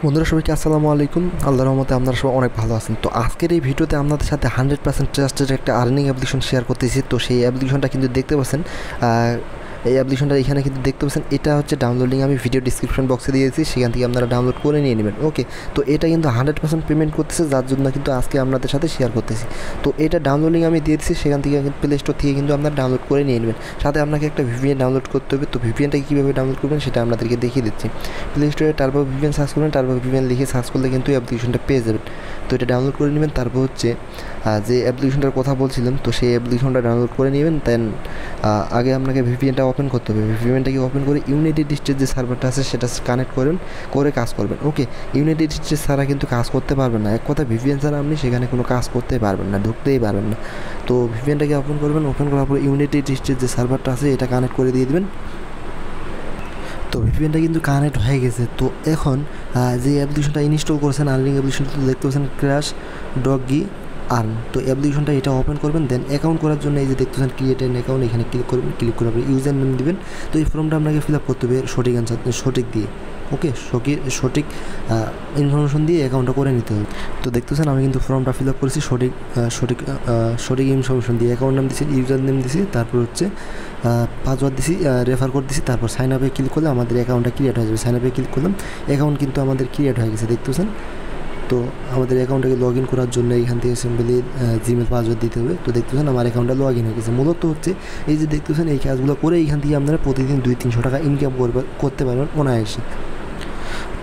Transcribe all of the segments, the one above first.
বন্ধুরা সবাইকে আসসালামু আলাইকুম। আল্লাহর রহমতে আপনারা সবাই অনেক ভালো আছেন। তো আজকের এই ভিডিওতে আপনাদের সাথে 100% ট্রাস্টেড একটা আর্নিং অ্যাপ্লিকেশন শেয়ার করতেছি। তো সেই অ্যাপ্লিকেশনটা কিন্তু দেখতে পাচ্ছেন, এই অ্যাপ্লিকেশনটা এখানে কিন্তু দেখতে পাচ্ছেন। এটা হচ্ছে ডাউনলোডিং আমি ভিডিও ডিসক্রিপশন বক্সে দিয়েছি, সেখান থেকে আপনারা ডাউনলোড করে নিয়ে নেবেন। ওকে, তো এটা কিন্তু 100% পেমেন্ট করতেছে, যার জন্য কিন্তু আজকে আপনাদের সাথে শেয়ার করতেছি। তো এটা ডাউনলোডিং আমি দিয়েছি, সেখান থেকে প্লে স্টোর থেকে কিন্তু আপনারা ডাউনলোড করে নিয়ে নেবেন। সাথে আপনাকে একটা ভিপিএন ডাউনলোড করতে হবে। তো ভিপিএনটাকে কীভাবে ডাউনলোড করবেন সেটা আপনাদেরকে দেখিয়ে দিচ্ছি। প্লে স্টোরে টার্বো ভিপিএন সার্চ করবেন, টার্বো ভিপিএন লিখে সার্চ করলে কিন্তু অ্যাপ্লিকেশনটা পেয়ে যাবেন। তো এটা ডাউনলোড করে নেবেন। তারপর হচ্ছে যে অ্যাপ্লিকেশনটার কথা বলছিলাম, তো সেই অ্যাপ্লিকেশনটা ডাউনলোড করে নেবেন। দেন আগে আপনাকে ভিপিএনটা ওপেন করতে হবে। ভিপিএনটাকে ওপেন করে ইউনাইটেড স্টেটস যে সার্ভারটা আছে সেটা কানেক্ট করে কাজ করবেন। ওকে, ইউনাইটেড স্টেটস ছাড়া কিন্তু কাজ করতে পারবেন না। এক কথা ভিপিএন ছাড়া আপনি সেখানে কোনো কাজ করতে পারবেন না, ঢুকতেই পারবেন না। তো ভিপিএনটাকে ওপেন করবেন, ওপেন করার পরে ইউনাইটেড স্টেটস যে সার্ভারটা আছে এটা কানেক্ট করে দিয়ে দেবেন। তো ভিপিএনটা কিন্তু কানেক্ট হয়ে গেছে। তো এখন যে অ্যাপ্লিকেশনটা ইনস্টল করেছেন আর্নিং অ্যাপ্লিকেশনটা দেখতে পাচ্ছেন, ক্র্যাশ ডগি আর্ন। তো অ্যাপ্লিকেশনটা এটা ওপেন করবেন। দেন অ্যাকাউন্ট করার জন্য এই যে দেখতেছেন ক্রিয়েট অ্যান অ্যাকাউন্ট, এখানে ক্লিক করবেন। ক্লিক করার পরে ইউজার নেম দেবেন। তো এই ফর্মটা আপনাকে ফিল আপ করতে হবে সঠিক অ্যান্সার সঠিক দিয়ে। ওকে, সঠিক ইনফরমেশন দিয়ে অ্যাকাউন্টটা করে নিতে হবে। তো দেখতেছেন আমি কিন্তু ফর্মটা ফিল আপ করেছি সঠিক ইনফরমেশন দিয়ে। অ্যাকাউন্ট নাম দিছি, ইউজার নেম দিছি, তারপর হচ্ছে পাসওয়ার্ড দিছি, রেফার কোড দিছি, তারপর সাইন আপে ক্লিক করলে আমাদের অ্যাকাউন্টটা ক্রিয়েট হয়ে যাবে। সাইন আপে ক্লিক করলাম, অ্যাকাউন্ট কিন্তু আমাদের ক্রিয়েট হয়ে গেছে দেখতেছেন। তো আমাদের অ্যাকাউন্টটাকে লগ ইন করার জন্য এইখান থেকে সিম্পলি জিমেল পাসওয়ার্ড দিতে হবে। তো দেখতেছেন আমার অ্যাকাউন্টটা লগ ইন হয়ে গেছে। মূলত হচ্ছে এই যে দেখতেছেন এই কাজগুলো করে এইখান থেকে আপনারা প্রতিদিন 200-300 টাকা ইনকাম করতে পারবেন অনায়াসে।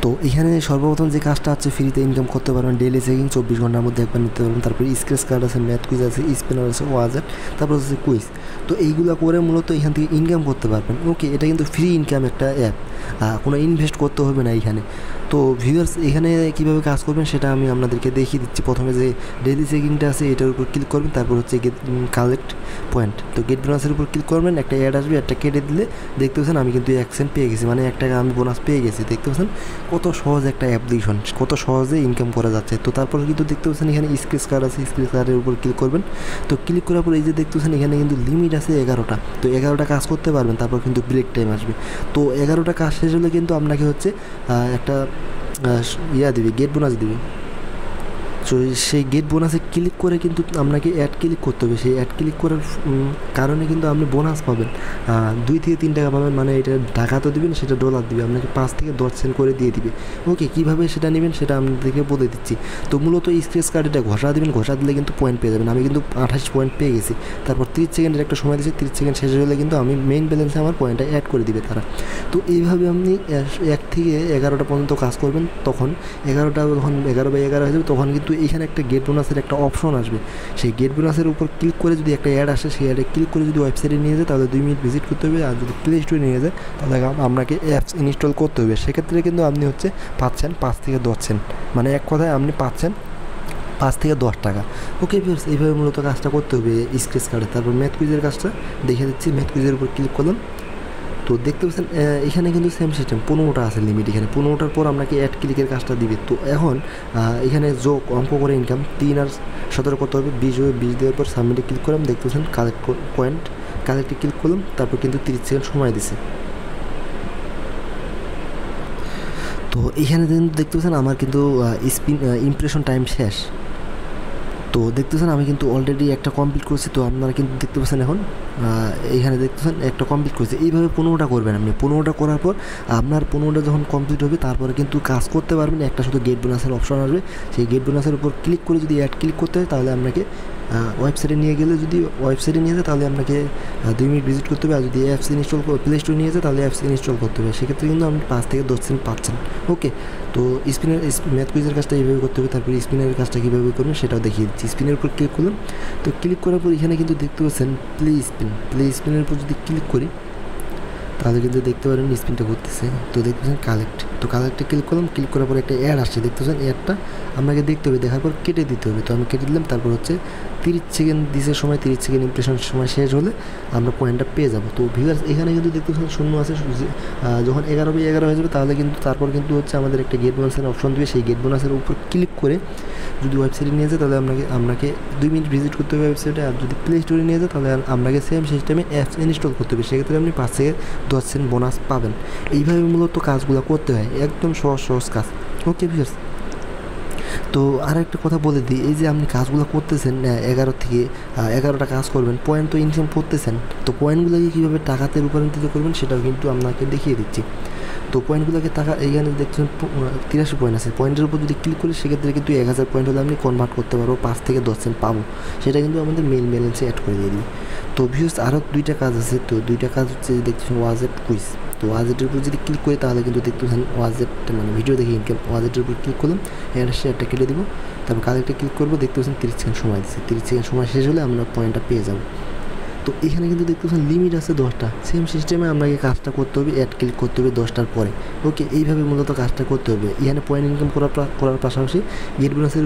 তো এখানে সর্বপ্রথম যে কাজটা হচ্ছে ফ্রিতে ইনকাম করতে পারবেন, ডেইলি চেকিং 24 ঘন্টার মধ্যে একবার নিতে পারবেন। তারপরে স্ক্র্যাচ কার্ড আছে, ম্যাথ কুইজ আছে, স্পিনার আছে, ওয়াজার, তারপর হচ্ছে কুইজ। তো এইগুলো করে মূলত এখান থেকে ইনকাম করতে পারবেন। ওকে, এটা কিন্তু ফ্রি ইনকাম একটা অ্যাপ, কোনো ইনভেস্ট করতে হবে না এইখানে। তো ভিউয়ার্স এখানে কীভাবে কাজ করবেন সেটা আমি আপনাদেরকে দেখিয়ে দিচ্ছি। প্রথমে যে ডেইলি চেকিংটা আছে এটার উপর ক্লিক করবেন, তারপর হচ্ছে গেট কালেক্ট পয়েন্ট। তো গেট বোনাসের উপর ক্লিক করবেন, একটা অ্যাড আসবে, একটা কেটে দিলে দেখতে পাচ্ছেন আমি কিন্তু 1 সেন্ট পেয়ে গেছি, মানে 1 টাকা আমি বোনাস পেয়ে গেছি। দেখতে পাচ্ছেন কত সহজ একটা অ্যাপ্লিকেশন, কত সহজে ইনকাম করা যাচ্ছে। তো তারপর কিন্তু দেখতে পাচ্ছেন এখানে স্ক্র্যাচ কার্ড আছে, স্ক্র্যাচ কার্ডের উপর ক্লিক করবেন। তো ক্লিক করার পর এই যে দেখতে পাচ্ছেন এখানে কিন্তু লিমিট আছে 11টা। তো 11টা কাজ করতে পারবেন, তারপর কিন্তু ব্রেক টাইম আসবে। তো 11টা কাজ শেষ হলে কিন্তু আপনাকে হচ্ছে একটা দিবে, গেট বোনাস দিবে। তো সেই গেট বোনাসে ক্লিক করে কিন্তু আপনাকে অ্যাড ক্লিক করতে হবে। সেই অ্যাড ক্লিক করার কারণে কিন্তু আপনি বোনাস পাবেন, 2 থেকে 3 টাকা পাবেন। মানে এটা টাকা তো দেবেন, সেটা ডলার দিবে আপনাকে, 5 থেকে 10 সেন্ট করে দিয়ে দিবে। ওকে, কীভাবে সেটা নেবেন সেটা আপনাদেরকে বলে দিচ্ছি। তো মূলত স্ক্র্যাচ কার্ড এটা ঘষা দেবেন, ঘষা দিলে কিন্তু পয়েন্ট পেয়ে যাবেন। আমি কিন্তু 28 পয়েন্ট পেয়ে গেছি। তারপর 30 সেকেন্ডের একটা সময় দিয়েছি, 30 সেকেন্ড শেষ হলে কিন্তু আমি মেইন ব্যালেন্সে আমার পয়েন্টটা অ্যাড করে দিবে তারা। তো এইভাবে আপনি 1 থেকে 11টা পর্যন্ত কাজ করবেন। তখন 11টা যখন 11/11 হয়ে যাবে, তখন কিন্তু এইখানে একটা গেট বোনাসের একটা অপশন আসবে। সেই গেট বোনাসের উপর ক্লিক করে যদি একটা অ্যাড আসে, সেই অ্যাডে ক্লিক করে যদি ওয়েবসাইটে নিয়ে যায় তাহলে 2 মিনিট ভিজিট করতে হবে। আর যদি প্লে স্টোরে নিয়ে যায় তাহলে আপনাকে অ্যাপস ইনস্টল করতে হবে। সেক্ষেত্রে কিন্তু আপনি হচ্ছে পাচ্ছেন 5 থেকে 10 সেন্ট, মানে এক কথায় আপনি পাচ্ছেন 5 থেকে 10 টাকা। ওকে ভিউয়ার্স, এইভাবে মূলত কাজটা করতে হবে স্ক্র্যাচ কার্ডে। তারপর ম্যাথ কুইজের কাজটা দেখে দিচ্ছি। ম্যাথ কুইজের উপর ক্লিক করলাম। তো দেখতে পাচ্ছেন এখানে কিন্তু সেম সিস্টেম, 15টা আছে লিমিট। এখানে 15টার পর আপনাকে অ্যাড ক্লিকের কাজটা দিবে। তো এখন এখানে যোগ অঙ্ক করে ইনকাম 3 আর 17 করতে হবে। 20 হবে, 20 দেওয়ার পর সাবমিটে ক্লিক করলাম। দেখতে পাচ্ছেন কালেক্ট পয়েন্ট, কালেক্টে ক্লিক করলাম। তারপর কিন্তু 30 সেকেন্ড সময় দিছে। তো এখানে কিন্তু দেখতে পাচ্ছেন আমার কিন্তু ইমপ্রেশন টাইম শেষ। তো দেখতেছেন আমি কিন্তু অলরেডি একটা কমপ্লিট করছি। তো আপনারা কিন্তু দেখতে পাচ্ছেন এখন এইখানে দেখতেছেন একটা কমপ্লিট করেছে। এইভাবে 15টা করবেন আপনি। 15টা করার পর আপনার 15টা যখন কমপ্লিট হবে তারপরে কিন্তু কাজ করতে পারবেন। একটা শুধু গেট বোনাসের অপশন আসবে, সেই গেট বোনাসের উপর ক্লিক করে যদি অ্যাড ক্লিক করতে হয় তাহলে আপনাকে ওয়েবসাইটে নিয়ে গেলে, যদি ওয়েবসাইটে নিয়ে যায় তাহলে আপনাকে 2 মিনিট ভিজিট করতে হবে। আর যদি অ্যাপস ইনস্টল প্লে স্টোরে নিয়ে যায় তাহলে অ্যাপস ইনস্টল করতে হবে। সেক্ষেত্রে কিন্তু আপনি 5 থেকে 10 সেন্ট পাচ্ছেন। ওকে, তো ম্যাথ কুইজের কাজটা এইভাবে করতে হবে। তারপরে স্পিনারের কাজটা কীভাবে করবেন সেটাও দেখিয়ে দিচ্ছি। স্পিনের উপর ক্লিক করলাম। তো ক্লিক করার পর এখানে কিন্তু দেখতে পাচ্ছেন প্লে স্পিনের উপর যদি ক্লিক করি তাহলে কিন্তু দেখতে পারেন স্পিনটা ঘুরতেছে। তো দেখতেছেন কালেক্ট। তো কালেক্টে ক্লিক করলাম। ক্লিক করার পর একটা অ্যাড আসছে, দেখতেছেন অ্যাডটা আপনাকে দেখতে হবে, দেখার পর কেটে দিতে হবে। তো আমি কেটে দিলাম। তারপর হচ্ছে 30 সেকেন্ড দিসের সময়, 30 সেকেন্ড ইমপ্রেশন সময় শেষ হলে আমরা পয়েন্টটা পেয়ে যাবো। তো ভিউয়ার্স এখানে কিন্তু দেখতেছেন শূন্য আছে। যখন 11/11 হয়ে যাবে তাহলে কিন্তু তারপর কিন্তু হচ্ছে আমাদের একটা গেট বোনাসের অপশন দেবে। সেই গেট বোনাসের উপর ক্লিক করে যদি ওয়েবসাইটে নিয়ে যায় তাহলে আপনাকে 2 মিনিট ভিজিট করতে হবে ওয়েবসাইটে। আর যদি প্লে স্টোরে নিয়ে যায় তাহলে আপনাকে সেম সিস্টেমে অ্যাপস ইনস্টল করতে হবে। সেক্ষেত্রে আপনি 5 থেকে 10 সেন্ট বোনাস পাবেন। এইভাবে মূলত কাজগুলো করতে হয়, একদম সহজ কাজ। ওকে ভিউয়ার্স, তো আর একটা কথা বলে দিই, এই যে আপনি কাজগুলো করতেছেন 11টা কাজ করবেন, পয়েন্ট তো ইনকাম করতেছেন, তো পয়েন্টগুলোকে কীভাবে টাকাতে রূপান্তরিত করবেন সেটাও কিন্তু আপনাকে দেখিয়ে দিচ্ছি। তো পয়েন্টগুলোকে টাকা এইখানে দেখছেন 83 পয়েন্ট আছে, পয়েন্টের উপর যদি ক্লিক করি সেক্ষেত্রে কিন্তু 1000 পয়েন্ট হলে আপনি কনভার্ট করতে পারবো, 5 থেকে 10 সেন্ট পাবো, সেটা কিন্তু আমাদের মেইন ব্যালেন্সে অ্যাড করে দিয়ে দিই। তো ভিউয়ার্স আরও 2টা কাজ আছে, তো 2টা কাজ হচ্ছে দেখতেছেন ওয়াজেট কুইজ। তো ওয়াজেটের উপর যদি ক্লিক করি তাহলে কিন্তু দেখতেছেন ওয়াজেট মানে ভিডিও দেখে ইনকাম, ওয়াজেটের উপর ক্লিক করলাম, এখানে শেয়ারটা কেটে দিব, তারপর কালেক্টে ক্লিক করবো, দেখতে পাচ্ছেন 30 সেকেন্ড সময় দিচ্ছে, 30 সেকেন্ড সময় শেষ হলে আমরা পয়েন্টটা পেয়ে যাবো। তো এখানে কিন্তু দেখতে পাচ্ছেন লিমিট আছে 10টা, সেম সিস্টেমে আপনাকে কাজটা করতে হবে, অ্যাড ক্লিক করতে হবে 10টার পরে। ওকে, এইভাবে মূলত কাজটা করতে হবে। এখানে পয়েন্ট ইনকাম করার পাশাপাশি গেট বোনাসের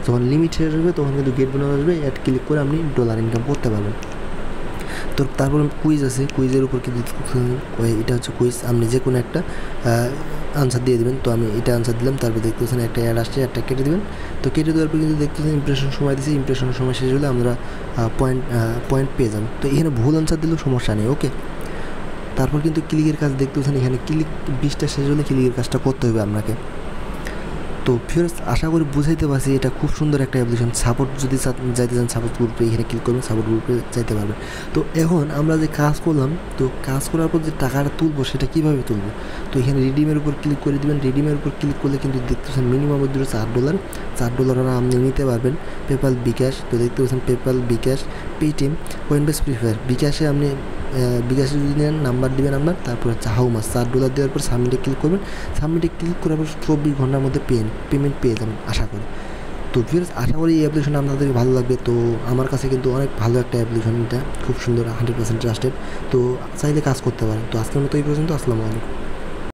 যখন লিমিট শেষ হবে তখন কিন্তু গেট বোনাস আসবে, অ্যাড ক্লিক করে আপনি ডলার ইনকাম করতে পারবেন। তো তারপর কুইজ আছে, কুইজের উপর কিন্তু এটা হচ্ছে কুইজ, আপনি যে কোনো একটা আনসার দিয়ে দেবেন। তো আমি এটা আনসার দিলাম, তারপর দেখতে পাচ্ছেন একটা অ্যাড আসছে, অ্যাডটা কেটে দেবেন। তো কেটে দেওয়ার পর কিন্তু দেখতে পাচ্ছেন ইমপ্রেশন সময় দিয়েছে, ইমপ্রেশনের সময় শেষ হলে আমরা পয়েন্ট পেয়ে যাবো। তো এখানে ভুল আনসার দিলেও সমস্যা নেই। ওকে, তারপর কিন্তু ক্লিকের কাজ দেখতে পাচ্ছেন, এখানে ক্লিক 20টা শেষ হলে ক্লিকের কাজটা করতে হবে আপনাকে। তো ভিউয়ার্স আশা করি বুঝাইতে পারছি, এটা খুব সুন্দর একটা অ্যাপ্লিকেশন। সাপোর্ট যদি যাইতে চান সাপোর্ট গ্রুপে এখানে ক্লিক করবেন, সাপোর্ট গ্রুপে যাইতে পারবেন। তো এখন আমরা যে কাজ করলাম, তো কাজ করার পর যে টাকাটা তুলবো সেটা কীভাবে তুলবো, তো এখানে রিডিমের উপর ক্লিক করে দেবেন। রিডিমের উপর ক্লিক করলে কিন্তু দেখতে পাচ্ছেন মিনিমাম উইথড্র $4 আপনি নিতে পারবেন। পেপ্যাল, বিকাশ, তো দেখতে পাচ্ছেন পেপ্যাল, বিকাশ, পেটিএম, কয়েনবেস, ফ্রি ফায়ার। বিকাশে আপনি বিকাশে যদি নেন নাম্বার দেবেন আপনার, তারপর হচ্ছে হাউ মাছ $4 দেওয়ার পর সাবমিটে ক্লিক করবেন। সাবমিটে ক্লিক করার পর 24 ঘন্টার মধ্যে পেমেন্ট পেয়ে যাবেন আশা করি। তো ভিউয়ার্স আশা করি এই অ্যাপ্লিকেশনটা আপনাদের ভালো লাগবে। তো আমার কাছে কিন্তু অনেক ভালো একটা অ্যাপ্লিকেশন, এটা খুব সুন্দর, 100% ট্রাস্টেড। তো চাইলে কাজ করতে পারেন। তো আজকের মতো এই পর্যন্ত, আসসালামু আলাইকুম।